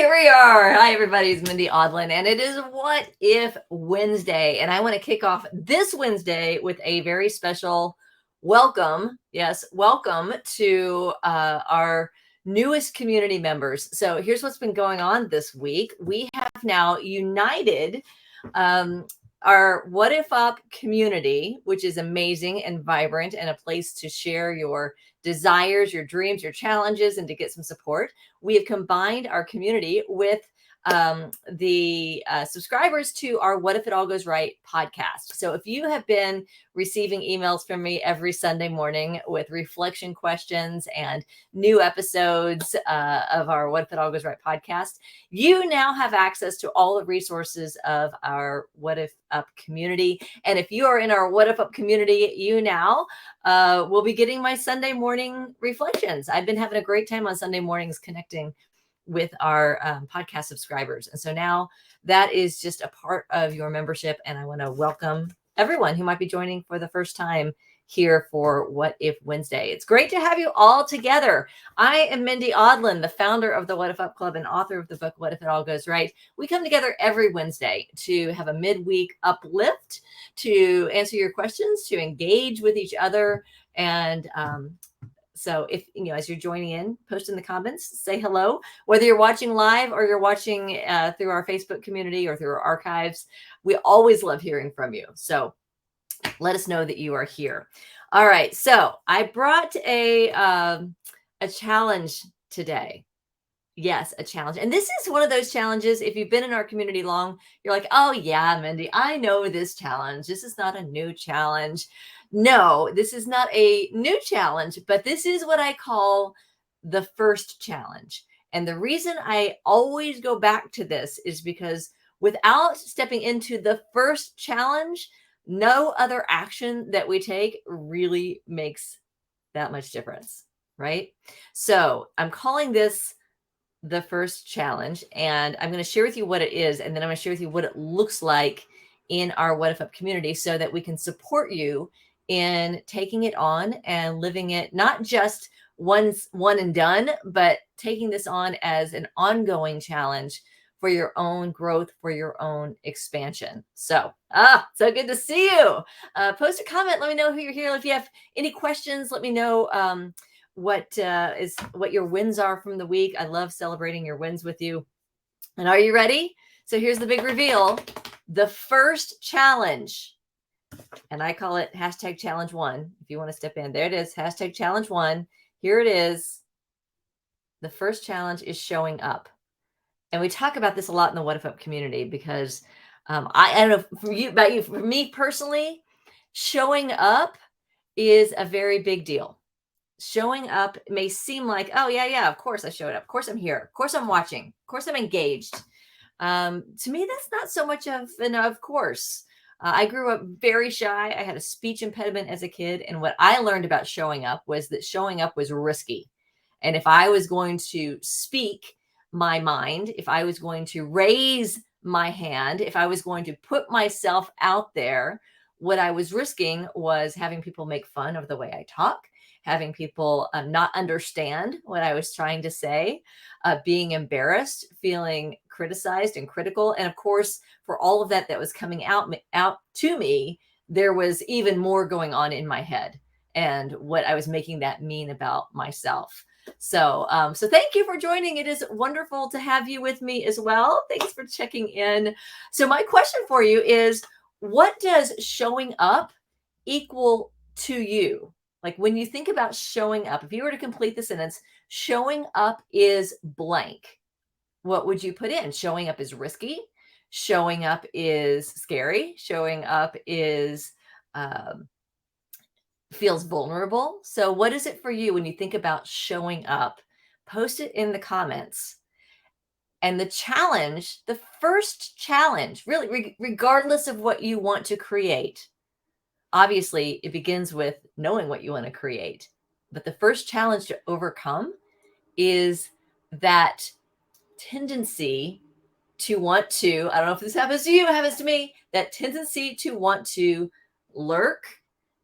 here we are. Hi, everybody. It's Mendhi Audlin, and it is What If Wednesday. And I want to kick off this Wednesday with a very special welcome. Yes, welcome to our newest community members. So here's what's been going on this week. We have now united our WhatIfUP community, which is amazing and vibrant and a place to share your desires, your dreams, your challenges, and to get some support. We have combined our community with the subscribers to our What If It All Goes Right podcast. So if you have been receiving emails from me every Sunday morning with reflection questions and new episodes of our What If It All Goes Right podcast, you now have access to all the resources of our What If Up community. And if you are in our What If Up community, you now will be getting my Sunday morning reflections. I've been having a great time on Sunday mornings connecting with our podcast subscribers. And so now that is just a part of your membership. And I want to welcome everyone who might be joining for the first time here for What If Wednesday. It's great to have you all together. I am Mendhi Audlin, the founder of the What If Up Club and author of the book, What If It All Goes Right. We come together every Wednesday to have a midweek uplift, to answer your questions, to engage with each other. And so if, as you're joining in, post in the comments, say hello, whether you're watching live or you're watching through our Facebook community or through our archives. We always love hearing from you. So let us know that you are here. All right. So I brought a challenge today. Yes, a challenge. And this is one of those challenges. If you've been in our community long, you're like, oh yeah, Mendhi, I know this challenge. This is not a new challenge. No, this is not a new challenge, but this is what I call the first challenge. And the reason I always go back to this is because without stepping into the first challenge, no other action that we take really makes that much difference, right? So I'm calling this the first challenge, and I'm going to share with you what it is, and then I'm going to share with you what it looks like in our What If Up community so that we can support you in taking it on and living it, not just one and done, but taking this on as an ongoing challenge for your own growth, for your own expansion. So, so good to see you. Post a comment. Let me know who you're here. If you have any questions, let me know what your wins are from the week. I love celebrating your wins with you. And are you ready? So here's the big reveal. The first challenge, and I call it hashtag challenge 1. If you want to step in, there it is. Hashtag challenge 1. Here it is. The first challenge is showing up. And we talk about this a lot in the What If Up community because I don't know about you, for me personally, showing up is a very big deal. Showing up may seem like, oh yeah, of course I showed up. Of course I'm here. Of course I'm watching. Of course I'm engaged. To me, that's not so much of an of course. I grew up very shy. I had a speech impediment as a kid. And what I learned about showing up was that showing up was risky. And if I was going to speak my mind, if I was going to raise my hand, if I was going to put myself out there, what I was risking was having people make fun of the way I talk, having people not understand what I was trying to say, being embarrassed, feeling criticized and critical. And of course, for all of that was coming out to me, there was even more going on in my head and what I was making that mean about myself. So thank you for joining. It is wonderful to have you with me as well. Thanks for checking in. So my question for you is, what does showing up equal to you? Like when you think about showing up, if you were to complete the sentence, showing up is blank, what would you put in? Showing up is risky. Showing up is scary. Showing up is feels vulnerable. So what is it for you when you think about showing up? Post it in the comments. And the challenge, the first challenge, really, regardless of what you want to create, obviously, it begins with knowing what you want to create. But the first challenge to overcome is that tendency to want to, I don't know if this happens to you, it happens to me, that tendency to want to lurk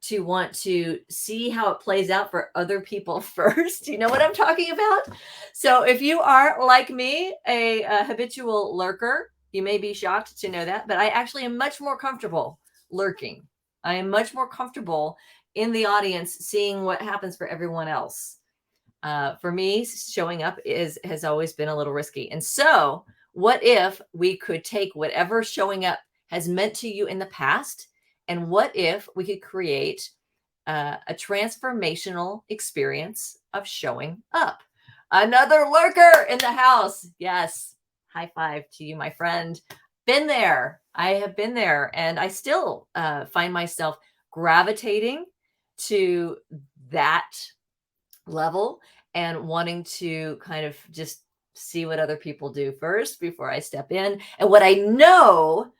to want to see how it plays out for other people first. You know what I'm talking about? So if you are like me, a habitual lurker, you may be shocked to know that, but I actually am much more comfortable lurking. I am much more comfortable in the audience seeing what happens for everyone else. For me, showing up has always been a little risky. And so what if we could take whatever showing up has meant to you in the past, and what if we could create a transformational experience of showing up? Another lurker in the house. Yes. High five to you, my friend. Been there. I have been there, and I still find myself gravitating to that level and wanting to kind of just see what other people do first before I step in. And what I know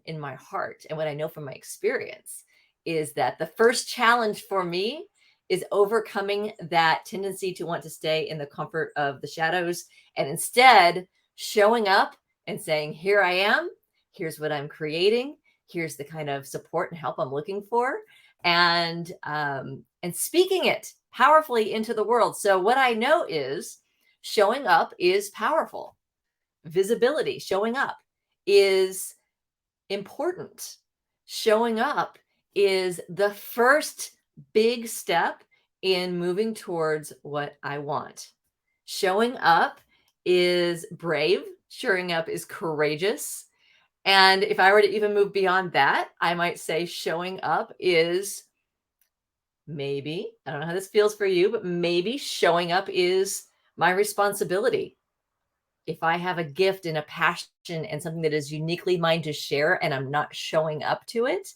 in my heart and what I know from my experience is that the first challenge for me is overcoming that tendency to want to stay in the comfort of the shadows and instead showing up and saying, here I am, here's what I'm creating, here's the kind of support and help I'm looking for, and speaking it powerfully into the world. So what I know is showing up is powerful. Visibility, showing up is important. Showing up is the first big step in moving towards what I want. Showing up is brave. Showing up is courageous. And if I were to even move beyond that, I might say showing up is maybe, I don't know how this feels for you, but maybe showing up is my responsibility. If I have a gift and a passion and something that is uniquely mine to share and I'm not showing up to it,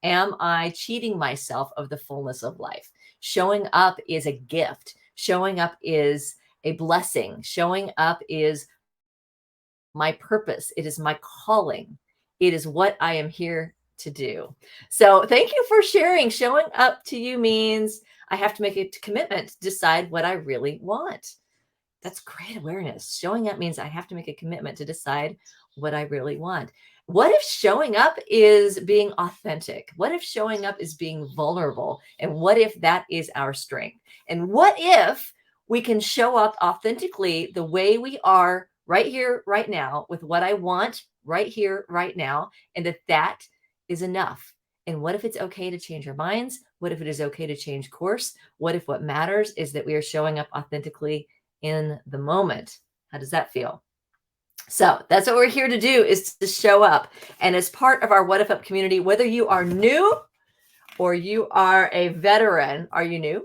am I cheating myself of the fullness of life? Showing up is a gift. Showing up is a blessing. Showing up is my purpose. It is my calling. It is what I am here to do. So thank you for sharing. Showing up to you means I have to make a commitment to decide what I really want. That's great awareness. Showing up means I have to make a commitment to decide what I really want. What if showing up is being authentic? What if showing up is being vulnerable? And what if that is our strength? And what if we can show up authentically the way we are right here, right now, with what I want right here, right now, and that is enough? And what if it's okay to change our minds? What if it is okay to change course? What if what matters is that we are showing up authentically in the moment? How does that feel? So that's what we're here to do, is to show up. And as part of our WhatIfUP community, whether you are new or you are a veteran, are you new?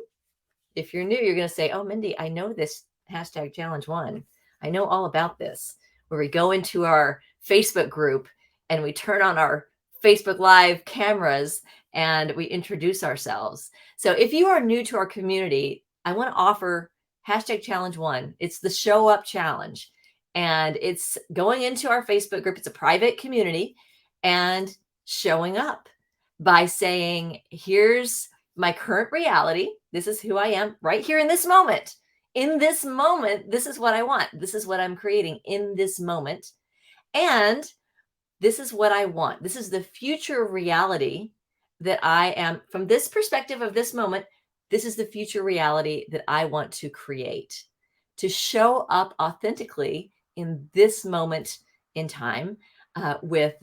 If you're new, you're going to say, oh, Mendhi, I know this hashtag challenge one. I know all about this, where we go into our Facebook group and we turn on our Facebook Live cameras and we introduce ourselves. So if you are new to our community, I want to offer hashtag challenge one. It's the show up challenge. And it's going into our Facebook group. It's a private community, and showing up by saying, here's my current reality. This is who I am right here in this moment. In this moment, this is what I want. This is what I'm creating in this moment. And this is what I want. This is the future reality that I am, from this perspective of this moment, this is the future reality that I want to create, to show up authentically in this moment in time, with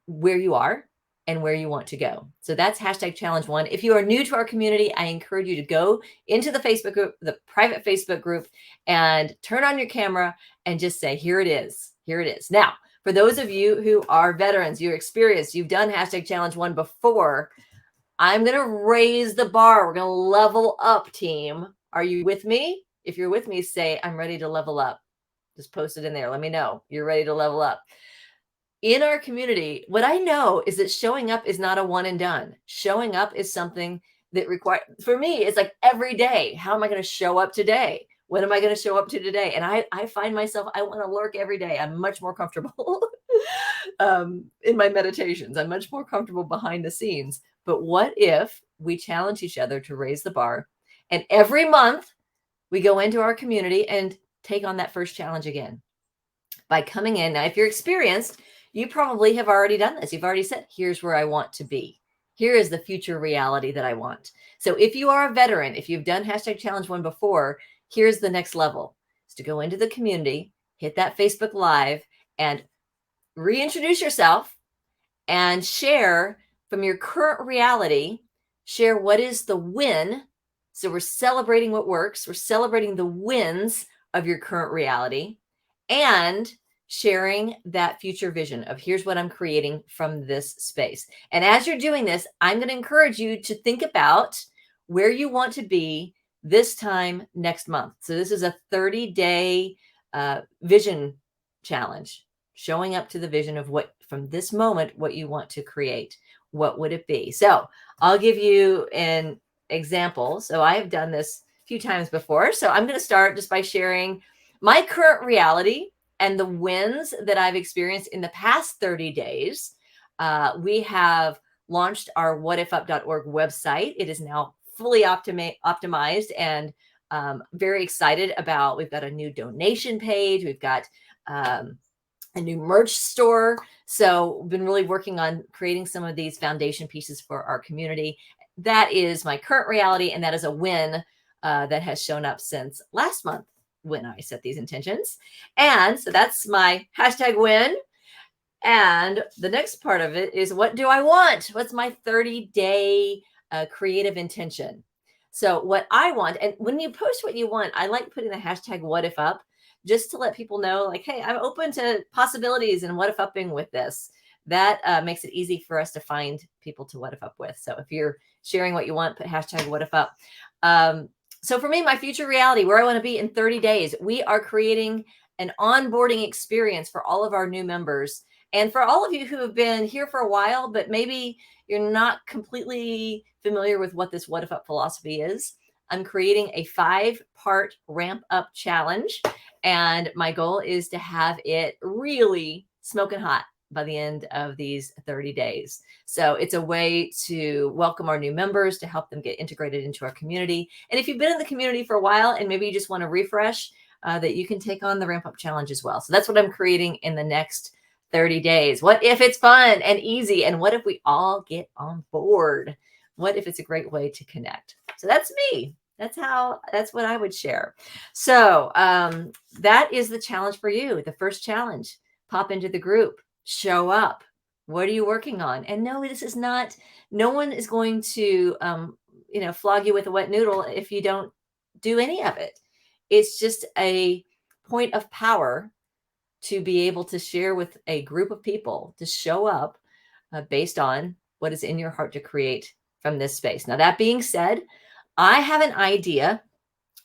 where you are and where you want to go. So that's hashtag challenge one. If you are new to our community, I encourage you to go into the Facebook group, the private Facebook group, and turn on your camera and just say, here it is. Here it is. Now, for those of you who are veterans, you're experienced, you've done hashtag challenge one before, I'm going to raise the bar. We're going to level up, team. Are you with me? If you're with me, say, I'm ready to level up. Just post it in there. Let me know you're ready to level up. In our community, what I know is that showing up is not a one and done. Showing up is something that requires, for me, it's like every day. How am I going to show up today? What am I going to show up to today? And I find myself, I want to lurk every day. I'm much more comfortable in my meditations. I'm much more comfortable behind the scenes. But what if we challenge each other to raise the bar? And every month we go into our community and take on that first challenge again by coming in. Now, if you're experienced, you probably have already done this. You've already said, here's where I want to be. Here is the future reality that I want. So if you are a veteran, if you've done hashtag challenge one before, here's the next level. Is to go into the community, hit that Facebook Live, and reintroduce yourself and share from your current reality, share what is the win. So we're celebrating what works. We're celebrating the wins of your current reality and sharing that future vision of here's what I'm creating from this space. And as you're doing this, I'm going to encourage you to think about where you want to be this time next month. So this is a 30-day vision challenge, showing up to the vision of what from this moment, what you want to create. What would it be? So I'll give you an example. So I have done this a few times before. So I'm going to start just by sharing my current reality and the wins that I've experienced in the past 30 days. We have launched our whatifup.org website. It is now fully optimized and very excited about. We've got a new donation page. We've got a new merch store. So we've been really working on creating some of these foundation pieces for our community. That is my current reality. And that is a win that has shown up since last month when I set these intentions. And so that's my hashtag win. And the next part of it is, what do I want? What's my 30-day creative intention? So what I want, and when you post what you want, I like putting the hashtag WhatIfUP just to let people know, like, hey, I'm open to possibilities and what if upping with this. That makes it easy for us to find people to what if up with. So if you're sharing what you want, put hashtag WhatIfUp. So for me, my future reality, where I want to be in 30 days, we are creating an onboarding experience for all of our new members. And for all of you who have been here for a while, but maybe you're not completely familiar with what this What If Up philosophy is, I'm creating a 5-part ramp up challenge. And my goal is to have it really smoking hot by the end of these 30 days. So it's a way to welcome our new members, to help them get integrated into our community. And if you've been in the community for a while and maybe you just want to refresh, that you can take on the ramp up challenge as well. So that's what I'm creating in the next 30 days. What if it's fun and easy? And what if we all get on board? What if it's a great way to connect? So that's me. That's what I would share. So that is the challenge for you. The first challenge, pop into the group, show up. What are you working on? And no, this is not, no one is going to, flog you with a wet noodle if you don't do any of it. It's just a point of power to be able to share with a group of people, to show up based on what is in your heart to create from this space. Now, that being said, I have an idea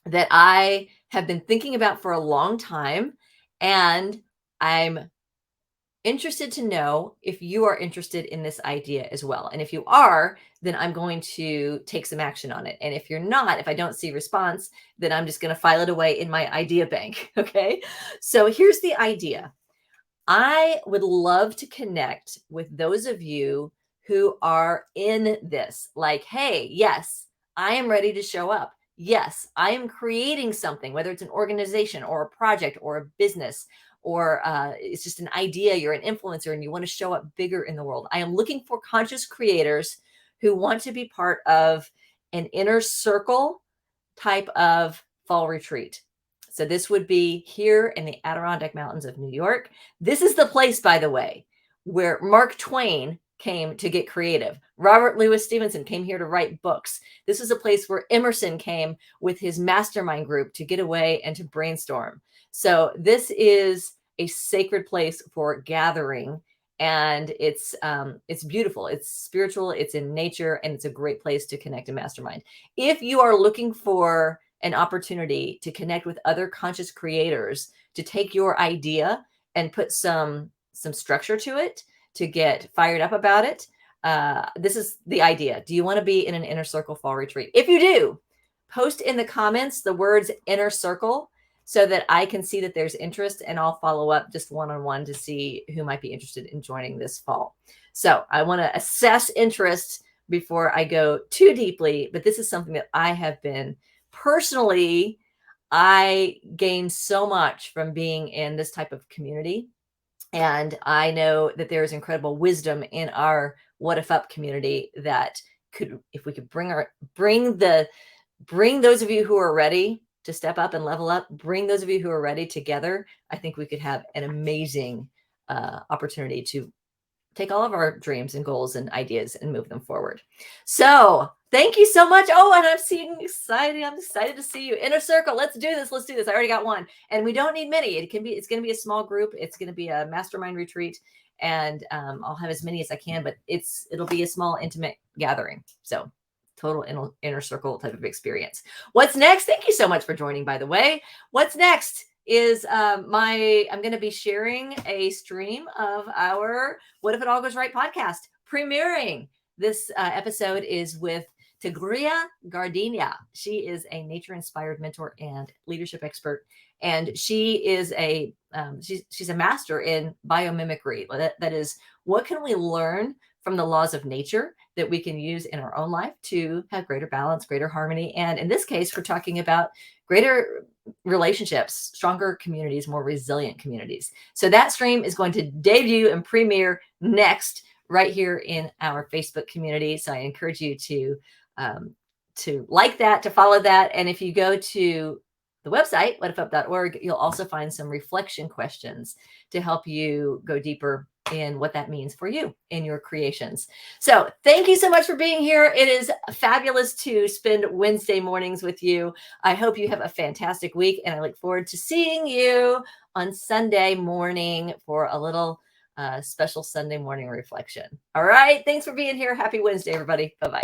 that I have been thinking about for a long time, and I'm interested to know if you are interested in this idea as well. And if you are, then I'm going to take some action on it. And if you're not, if I don't see response, then I'm just going to file it away in my idea bank. Okay. So here's the idea. I would love to connect with those of you who are in this, like, hey, yes, I am ready to show up. Yes, I am creating something, whether it's an organization or a project or a business, or it's just an idea, you're an influencer and you want to show up bigger in the world. I am looking for conscious creators who want to be part of an inner circle type of fall retreat. So this would be here in the Adirondack Mountains of New York. This is the place, by the way, where Mark Twain came to get creative. Robert Louis Stevenson came here to write books. This is a place where Emerson came with his mastermind group to get away and to brainstorm. So this is a sacred place for gathering, and it's beautiful. It's spiritual. It's in nature, and it's a great place to connect and mastermind. If you are looking for an opportunity to connect with other conscious creators, to take your idea and put some structure to it, to get fired up about it, this is the idea. Do you want to be in an inner circle fall retreat? If you do, post in the comments the words inner circle so that I can see that there's interest, and I'll follow up just one-on-one to see who might be interested in joining this fall. So I want to assess interest before I go too deeply, but this is something that I have been personally, I gained so much from being in this type of community. And I know that there's incredible wisdom in our WhatIfUP community that could, if we could bring those of you who are ready to step up and level up, bring those of you who are ready together, I think we could have an amazing opportunity to take all of our dreams and goals and ideas and move them forward. So thank you so much. Oh, and I'm excited to see you. Inner Circle. Let's do this. I already got one. And we don't need many. It's going to be a small group. It's going to be a mastermind retreat. And I'll have as many as I can, but it'll be a small, intimate gathering. So total inner circle type of experience. What's next? Thank you so much for joining, by the way. What's next is I'm going to be sharing a stream of our What If It All Goes Right podcast premiering. This episode is with Tigria Gardenia. She is a nature-inspired mentor and leadership expert, and she is she's a master in biomimicry. That is, what can we learn from the laws of nature that we can use in our own life to have greater balance, greater harmony, and in this case, we're talking about greater relationships, stronger communities, more resilient communities. So that stream is going to debut and premiere next right here in our Facebook community. So I encourage you to like that, to follow that. And if you go to the website, whatifup.org, you'll also find some reflection questions to help you go deeper in what that means for you in your creations. So thank you so much for being here. It is fabulous to spend Wednesday mornings with you. I hope you have a fantastic week, and I look forward to seeing you on Sunday morning for a little special Sunday morning reflection. All right. Thanks for being here. Happy Wednesday, everybody. Bye-bye.